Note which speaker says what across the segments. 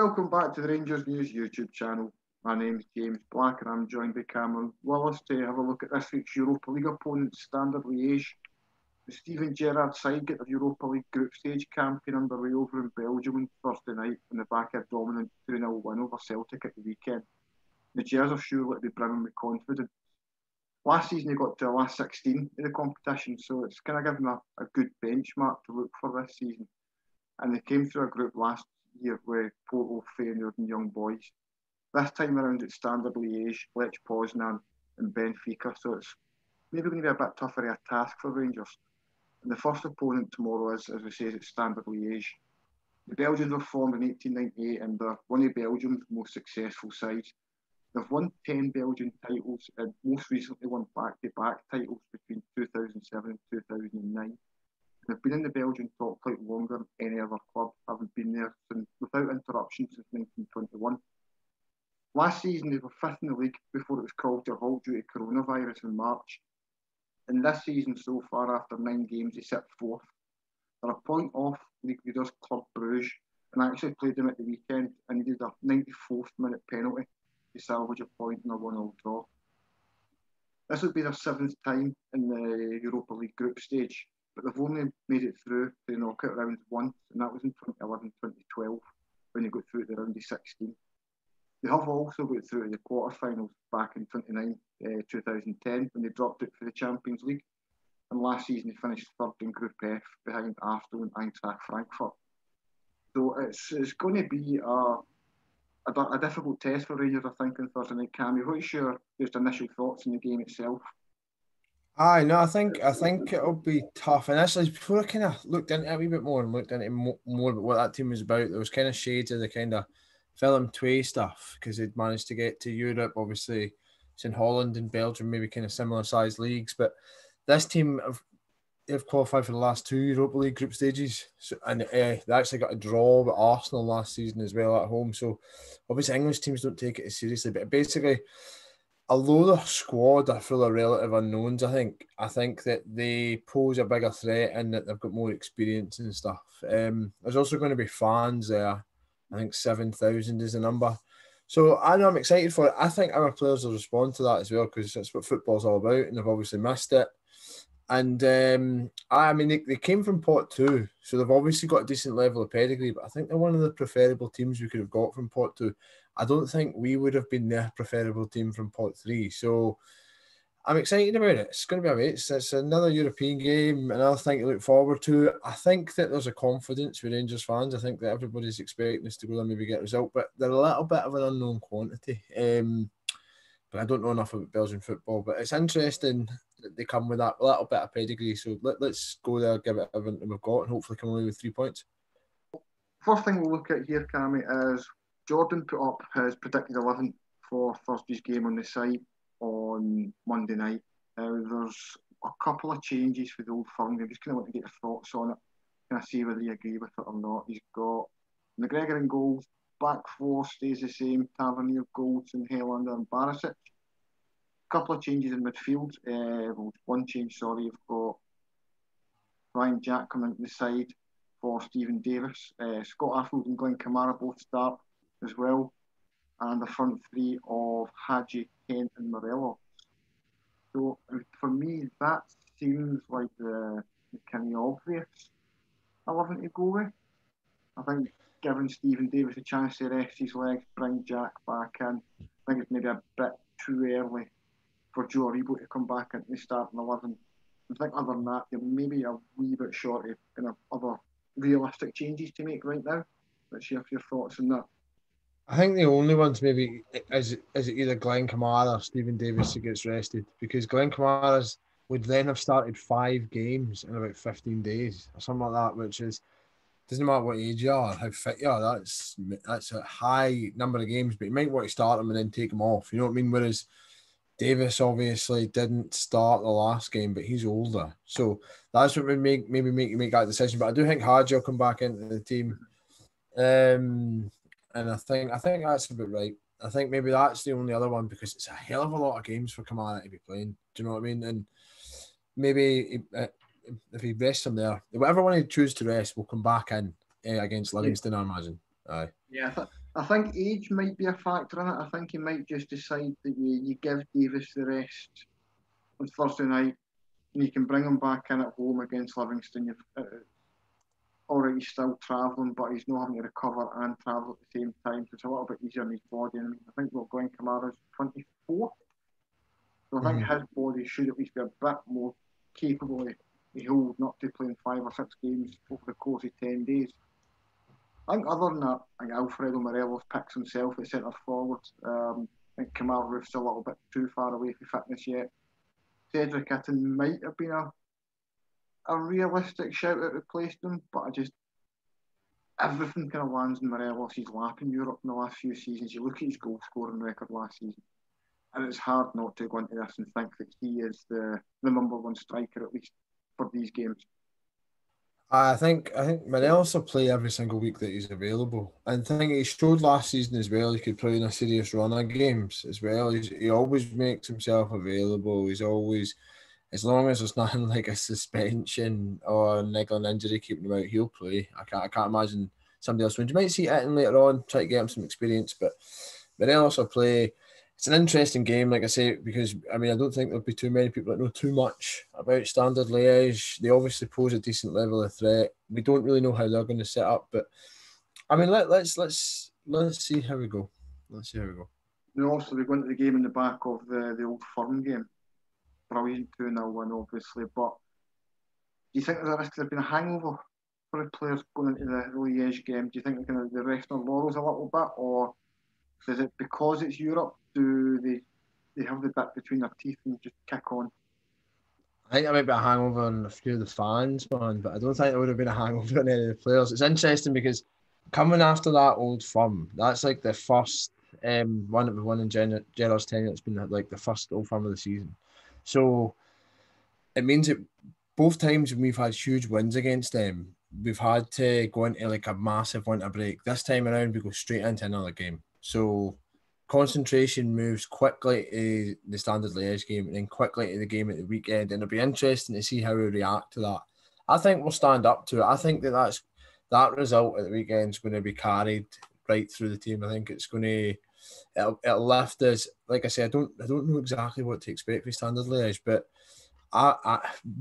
Speaker 1: Welcome back to the Rangers News YouTube channel. My name is James Black and I'm joined by Cameron Willis to have a look at this week's Europa League opponents, Standard Liège. The Steven Gerrard side get the Europa League group stage campaign underway over in Belgium on Thursday night on the back of a dominant 2-0 win over Celtic at the weekend. The Gers are surely to be brimming with confidence. Last season they got to the last 16 of the competition, so it's kind of given them a good benchmark to look for this season. And they came through a group last year with Porto, Feyenoord and Young Boys. This time around it's Standard Liège, Lech Poznan and Benfica, so it's maybe going to be a bit tougher of a task for Rangers. And the first opponent tomorrow is, as we say, it's Standard Liège. The Belgians were formed in 1898 and they're one of Belgium's most successful sides. They've won 10 Belgian titles and most recently won back-to-back titles between 2007 and 2009. They've been in the Belgian top flight longer than any other club, having been there without interruption since 1921. Last season, they were fifth in the league before it was called to a halt due to coronavirus in March. And this season so far, after 9 games, they sit fourth. They're a point off league leaders Club Bruges, and I actually played them at the weekend and needed a 94th minute penalty to salvage a point in a 1-1 draw. This would be their 7th time in the Europa League group stage, but they've only made it through to the knockout rounds once, and that was in 2011-2012 when they got through to the round of 16. They have also got through to the quarterfinals back in 2010 when they dropped it for the Champions League, and last season they finished third in Group F behind Arsenal and Eintracht Frankfurt. So it's going to be a difficult test for Rangers, I think, on Thursday night. Cammy, what's your just initial thoughts on the game itself?
Speaker 2: I think it'll be tough. And actually, before I kind of looked into it a wee bit more and looked into more about what that team was about, there was kind of shades of the kind of Willem II stuff because they'd managed to get to Europe. Obviously, it's in Holland and Belgium, maybe kind of similar sized leagues. But this team, they've qualified for the last 2 Europa League group stages. And they actually got a draw with Arsenal last season as well at home. So obviously, English teams don't take it as seriously. But basically, although the squad are full of relative unknowns, I think that they pose a bigger threat and that they've got more experience and stuff. There's also going to be fans there. I think 7,000 is the number. So I know I'm excited for it. I think our players will respond to that as well because that's what football's all about and they've obviously missed it. And they came from Pot 2, so they've obviously got a decent level of pedigree, but I think they're one of the preferable teams we could have got from Pot 2. I don't think we would have been their preferable team from Pot 3. So I'm excited about it. It's going to be a race. It's another European game, another thing to look forward to. I think that there's a confidence with Rangers fans. I think that everybody's expecting us to go there and maybe get a result, but they're a little bit of an unknown quantity. But I don't know enough about Belgian football. But it's interesting that they come with that little bit of pedigree. So let's go there, give it everything we've got, and hopefully come away with 3 points.
Speaker 1: First thing we'll look at here, Cammy, is Jordan put up his predicted 11 for Thursday's game on the site on Monday night. There's a couple of changes for the Old Firm. I'm just kind of want to get your thoughts on it. Can I see whether you agree with it or not? He's got McGregor in goals. Back four stays the same. Tavernier, Goldson, Helander and Barisic. A couple of changes in midfield. One change, you've got Ryan Jack coming into the side for Stephen Davis. Scott Arfield and Glenn Kamara both start as well. And the front three of Hadji, Kent and Morelos. So for me, that seems like the kind of obvious 11 to go with. I think giving Stephen Davis a chance to rest his legs, bring Jack back in. I think it's maybe a bit too early for Joe Aribo to come back into the starting 11. I think other than that, they're maybe a wee bit short of kind of other realistic changes to make right now. Let's hear your thoughts on that.
Speaker 2: I think the only ones maybe is either Glenn Kamara or Stephen Davis who gets rested, because Glenn Kamara would then have started 5 games in about 15 days or something like that, which is, doesn't matter what age you are, how fit you are, that's a high number of games, but you might want to start them and then take them off, you know what I mean? Whereas Davis obviously didn't start the last game, but he's older, so that's what would make you make that decision. But I do think Hadji will come back into the team. And I think that's about right. I think maybe that's the only other one, because it's a hell of a lot of games for Kamara to be playing. Do you know what I mean? And maybe if he rests him there, whatever one he chooses to rest will come back in against Livingston, I imagine. Aye.
Speaker 1: Yeah, I think age might be a factor in it. I think he might just decide that you give Davis the rest on Thursday night and you can bring him back in at home against Livingston. All right, he's still travelling, but he's not having to recover and travel at the same time. So it's a little bit easier on his body. And I think Glenn Kamara's 24. So I think his body should at least be a bit more capable of holding up to playing 5 or 6 games over the course of 10 days. I think other than that, I think Alfredo Morelos picks himself at centre forward. I think Kamal Roof's a little bit too far away from fitness yet. Cedric Itten might have been a realistic shout at replacing him, but everything kind of lands in Morelos' lap in Europe in the last few seasons. You look at his goal scoring record last season, and it's hard not to go into this and think that he is the number one striker, at least for these games.
Speaker 2: I think Morelos will play every single week that he's available. And I think he showed last season as well he could play in a serious run of games as well. He always makes himself available. He's always, as long as there's nothing like a suspension or a niggling injury keeping him out, he'll play. I can't imagine somebody else wins. You might see Itten later on, try to get him some experience, but Morelos will play. It's an interesting game, like I say, because I don't think there'll be too many people that know too much about Standard Liège. They obviously pose a decent level of threat. We don't really know how they're going to set up, but let's see how we go. Let's see how we go.
Speaker 1: Now, also, we go into the game in the back of the Old Firm game. Brilliant 2-0 win, obviously, but do you think there's a risk there's been a hangover for the players going into the Liège game? Do you think they're resting on laurels a little bit, or is it because it's Europe? Do they have the bit between their teeth and just kick on?
Speaker 2: I think there might be a hangover on a few of the fans, man, but I don't think there would have been a hangover on any of the players. It's interesting because coming after that Old Firm, that's like the first one that we won in Gerard's tenure. It's been like the first Old Firm of the season. So it means that both times when we've had huge wins against them, we've had to go into like a massive winter break. This time around, we go straight into another game. So concentration moves quickly to the Standard Liège game and then quickly to the game at the weekend. And it'll be interesting to see how we react to that. I think we'll stand up to it. I think that result at the weekend is going to be carried right through the team. I think it's going to it'll lift us. Like I said, I don't know exactly what to expect for Standard Liège, but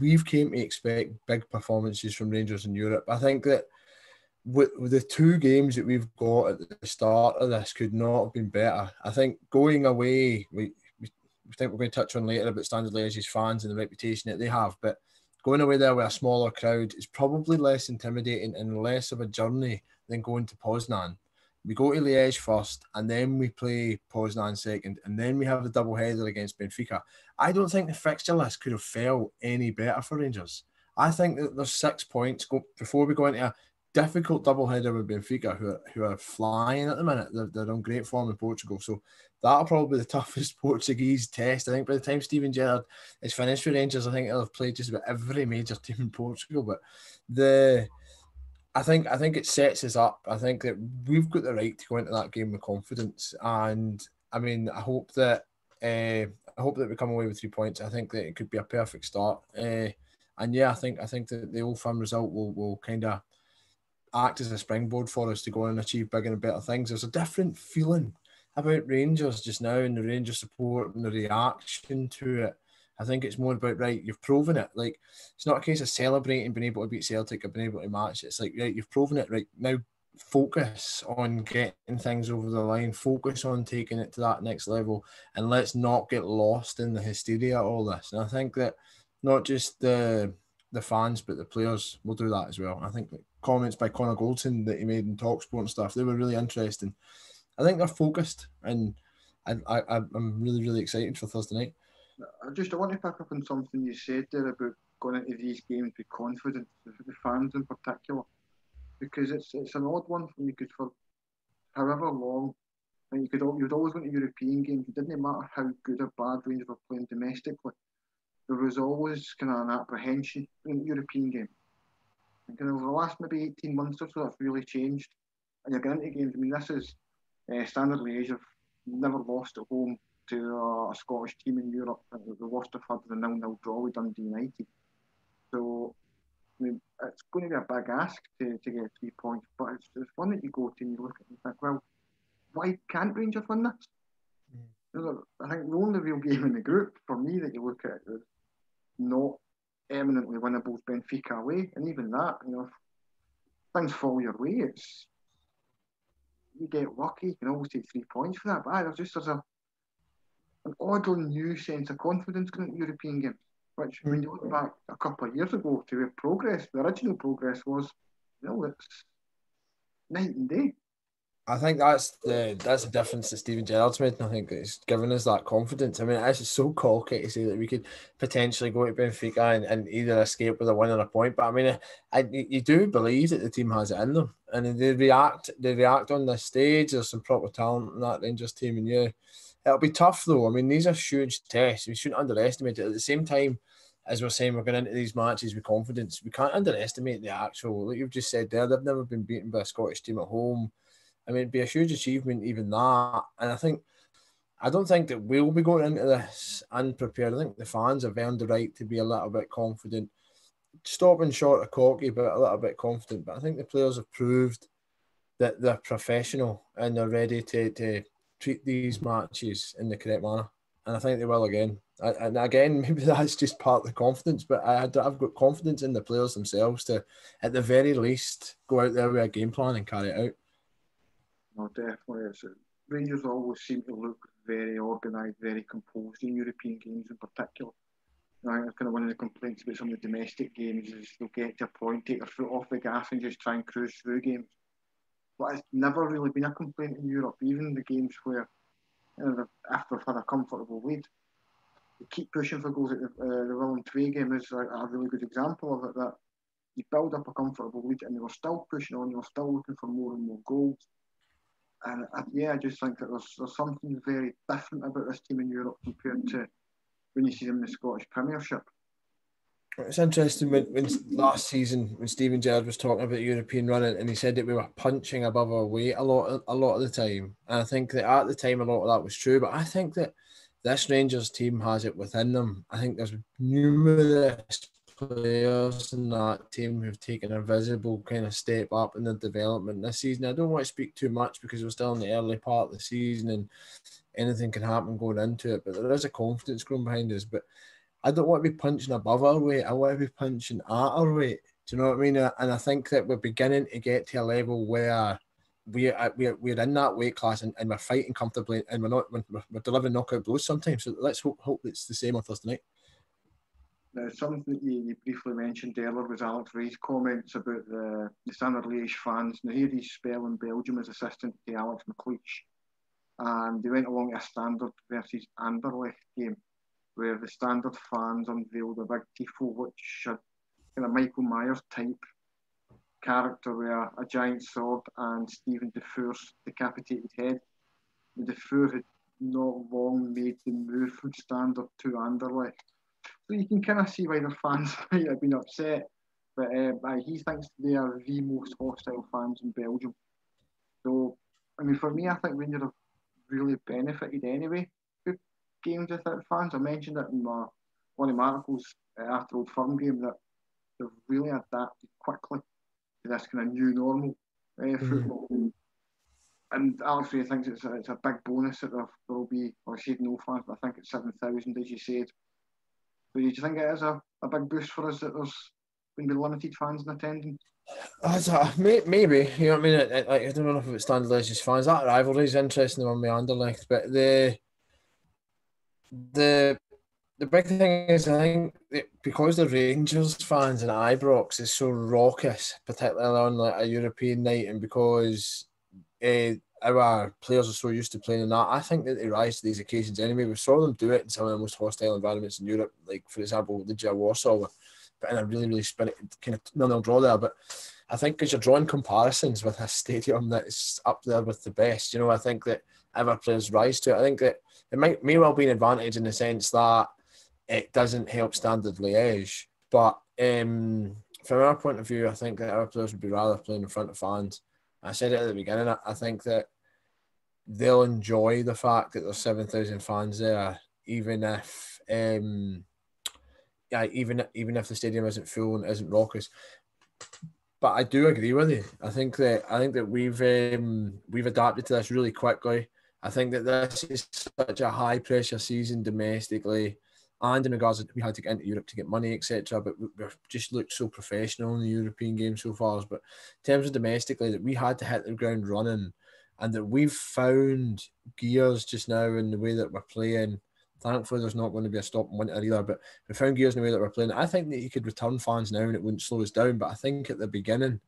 Speaker 2: we've came to expect big performances from Rangers in Europe. I think that with the 2 games that we've got at the start of this could not have been better. I think going away, we think we're going to touch on later about Standard Liège's fans and the reputation that they have, but going away there with a smaller crowd is probably less intimidating and less of a journey than going to Poznan. We go to Liège first, and then we play Poznan second, and then we have the double header against Benfica. I don't think the fixture list could have felt any better for Rangers. I think that there's 6 points before we go into a difficult double header with Benfica, who are flying at the minute. They're on great form in Portugal, so that'll probably be the toughest Portuguese test. I think by the time Steven Gerrard is finished with Rangers, I think he'll have played just about every major team in Portugal. But I think it sets us up. I think that we've got the right to go into that game with confidence, and I hope that we come away with 3 points. I think that it could be a perfect start. And yeah, I think that the Old Firm result will kind of act as a springboard for us to go and achieve bigger and better things. There's a different feeling about Rangers just now, and the Rangers support and the reaction to it. I think it's more about, right, you've proven it. Like, it's not a case of celebrating being able to beat Celtic or being able to match it. It's like, right, you've proven it. Right, now focus on getting things over the line, focus on taking it to that next level, and let's not get lost in the hysteria of all this. And I think that not just the fans, but the players will do that as well. I think that comments by Connor Goldson that he made in TalkSport and stuff, they were really interesting. I think they're focused, and I'm really, really excited for Thursday night.
Speaker 1: I want to pick up on something you said there about going into these games with confidence, the fans in particular, because it's an odd one for me, because for however long, and you'd always go to European games. It didn't matter how good or bad Rangers were playing domestically. There was always kind of an apprehension in the European game. And kind of over the last maybe 18 months or so, that's really changed. And you're getting into games. I mean, this is Standard Liège. Have never lost at home to a Scottish team in Europe. The worst I've had was a 0-0 draw with Dundee United. So, I mean, it's going to be a big ask to get 3 points, but it's one that you go to and you look at and think, well, why can't Rangers win this? I think the only real game in the group for me that you look at is not eminently winnable is Benfica away, and even that, if things fall your way, you get lucky. You can always take 3 points for that. But there's an oddly new sense of confidence going into European games, which when you look back a couple of years ago to where the original progress was, it's night and day.
Speaker 2: I think that's the difference that Steven Gerrard's made, and I think it's given us that confidence. I mean, it's just so cocky to say that we could potentially go to Benfica and either escape with a win or a point. But I mean, you do believe that the team has it in them, and they react on this stage. There's some proper talent in that Rangers team, and it'll be tough though. I mean, these are huge tests. We shouldn't underestimate it. At the same time, as we're saying, we're going into these matches with confidence. We can't underestimate the actual, like you've just said there, they've never been beaten by a Scottish team at home. I mean, it'd be a huge achievement, even that. And I don't think that we'll be going into this unprepared. I think the fans have earned the right to be a little bit confident, stopping short of cocky, but a little bit confident. But I think the players have proved that they're professional and they're ready to treat these matches in the correct manner. And I think they will again. And again, maybe that's just part of the confidence, but I've got confidence in the players themselves to, at the very least, go out there with a game plan and carry it out.
Speaker 1: No, definitely. Rangers always seem to look very organised, very composed in European games in particular. I think that's kind of one of the complaints about some of the domestic games is they'll get to a point, take their foot off the gas and just try and cruise through games. But it's never really been a complaint in Europe, even the games where, after they've had a comfortable lead, they keep pushing for goals. The Willem II game is a really good example of it, that you build up a comfortable lead and they were still pushing on, they were still looking for more and more goals. And I just think that there's something very different about this team in Europe compared to when you see them in the Scottish Premiership.
Speaker 2: It's interesting when last season when Steven Gerrard was talking about European running and he said that we were punching above our weight a lot of the time. And I think that at the time a lot of that was true, but I think that this Rangers team has it within them. I think there's numerous players in that team who've taken a visible kind of step up in their development this season. I don't want to speak too much because we're still in the early part of the season and anything can happen going into it, but there is a confidence growing behind us. But I don't want to be punching above our weight. I want to be punching at our weight. Do you know what I mean? And I think that we're beginning to get to a level where we're in that weight class and we're fighting comfortably and we're delivering knockout blows sometimes. So let's hope it's the same with us tonight.
Speaker 1: Now, something that you briefly mentioned earlier was Alex Ray's comments about the Standard Liege fans. Now, here he's spelling Belgium as assistant to Alex McLeish. And they went along to a Standard versus Anderlecht game where the Standard fans unveiled a big tifo which had kind of Michael Myers type character with a giant sword and Stephen Defour's decapitated head. And Defour had not long made the move from Standard to Anderlecht. So you can kind of see why the fans might have been upset. But he thinks they are the most hostile fans in Belgium. So, I mean, for me, I think Rangers have really benefited anyway with games without fans. I mentioned it in one of my articles after Old Firm game that they've really adapted quickly to this kind of new normal football. And Alex Ray thinks it's a big bonus that there will be, or he said no fans, but I think it's 7,000 as you said. So do you think it is a big boost for us that there's going to be limited fans in attendance?
Speaker 2: Maybe, you know what I mean? I don't know if it's Standard Liege's fans. That rivalry is interesting on the Anderlecht, but the big thing is, I think, because the Rangers fans in Ibrox is so raucous, particularly on like a European night, and because our players are so used to playing in that, I think that they rise to these occasions anyway. We saw them do it in some of the most hostile environments in Europe, like, for example, the Legia Warsaw, but in a really, really spinning kind of 0-0 draw there. But I think because you're drawing comparisons with a stadium that is up there with the best, I think that our players rise to it. I think that it may well be an advantage in the sense that it doesn't help Standard Liège, but from our point of view, I think that our players would be rather playing in front of fans. I said it at the beginning. I think that they'll enjoy the fact that there's 7,000 fans there, even if even if the stadium isn't full and isn't raucous. But I do agree with you. I think that we've adapted to this really quickly. I think that this is such a high pressure season domestically, and in regards to we had to get into Europe to get money, etc. But we've just looked so professional in the European game so far. But in terms of domestically, that we had to hit the ground running, and that we've found gears just now in the way that we're playing. Thankfully, there's not going to be a stop in winter either, but we found gears in the way that we're playing. I think that you could return fans now and it wouldn't slow us down, but I think at the beginning,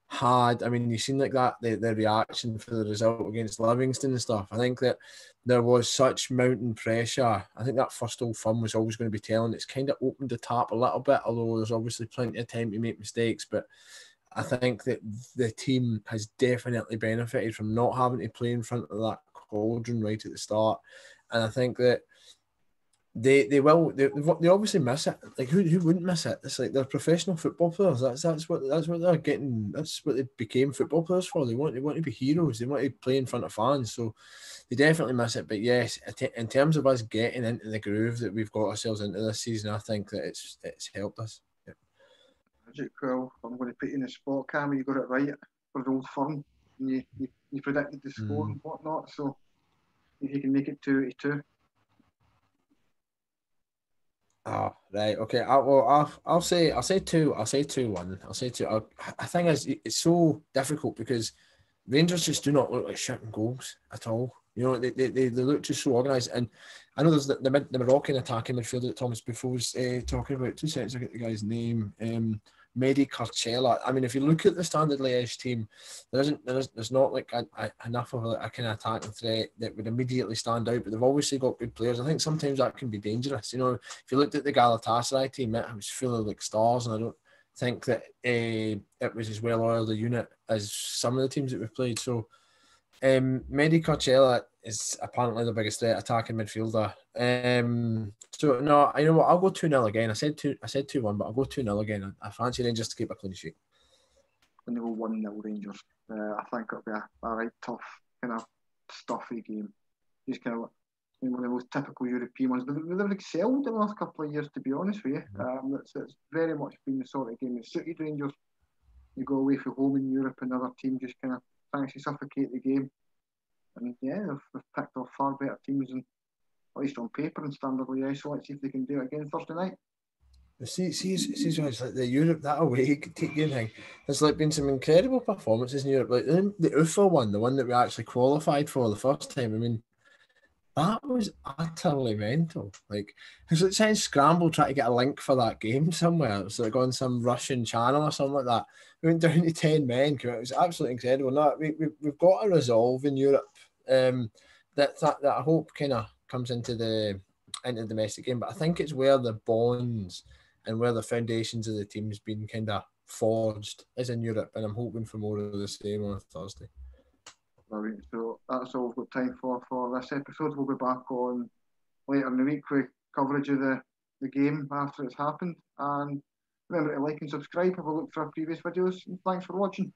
Speaker 2: you've seen like that, the reaction for the result against Livingston and stuff. I think that there was such mounting pressure. I think that first Old Firm was always going to be telling. It's kind of opened the tap a little bit, although there's obviously plenty of time to make mistakes, but I think that the team has definitely benefited from not having to play in front of that cauldron right at the start. And I think that they obviously miss it. Like who wouldn't miss it? It's like they're professional football players. That's what they're getting. That's what they became football players for. They want to be heroes. They want to play in front of fans. So they definitely miss it. But yes, in terms of us getting into the groove that we've got ourselves into this season, I think that it's helped us. Yeah.
Speaker 1: Well, I'm going to put you in the spot, Cammy. You got it right for the Old Firm. And you predicted the score and whatnot. So if you can make it 2-2.
Speaker 2: Oh, right. Okay. I'll say 2. I'll say 2-1. I'll say 2. I think it's so difficult because Rangers just do not look like shooting goals at all. You know, they look just so organised. And I know there's the Moroccan attacking midfielder that Thomas Buffo was talking about. 2 seconds, I get the guy's name. Mehdi Carcella. I mean, if you look at the Standard Liège team, there's not like enough of a kind of attacking threat that would immediately stand out. But they've obviously got good players. I think sometimes that can be dangerous. You know, if you looked at the Galatasaray team, it was full of like stars, and I don't think that it was as well oiled a unit as some of the teams that we've played. So Mehdi Carcella is apparently the biggest threat attacking midfielder. So no, you know what? I'll go 2-0 again. I said 2-1, but I'll go 2-0 again. I fancy Rangers to keep a clean sheet.
Speaker 1: When they go 1-0 Rangers, I think it'll be a right tough, kind of stuffy game. Just kind of one of those typical European ones. They've excelled the last couple of years, to be honest with you. It's very much been the sort of game that suited Rangers. You go away from home in Europe, and another team just kind of tries to suffocate the game. And yeah, they've picked off far better teams, and at least on paper and Standard Liège. So let's see if they can do it again Thursday night.
Speaker 2: See, it's like the Europe that away game thing. There's like been some incredible performances in Europe, like the UFA one, the one that we actually qualified for the first time. I mean, that was utterly mental. Like, it's like saying scramble trying to get a link for that game somewhere. It's like on some Russian channel or something like that. We went down to 10 men. It was absolutely incredible. No, we've got a resolve in Europe that I hope kind of comes into the domestic game. But I think it's where the bonds and where the foundations of the team's been kind of forged is in Europe. And I'm hoping for more of the same on Thursday.
Speaker 1: Brilliant. So that's all we've got time for this episode. We'll be back on later in the week with coverage of the game after it's happened. And remember to like and subscribe. Have a look for our previous videos. And thanks for watching.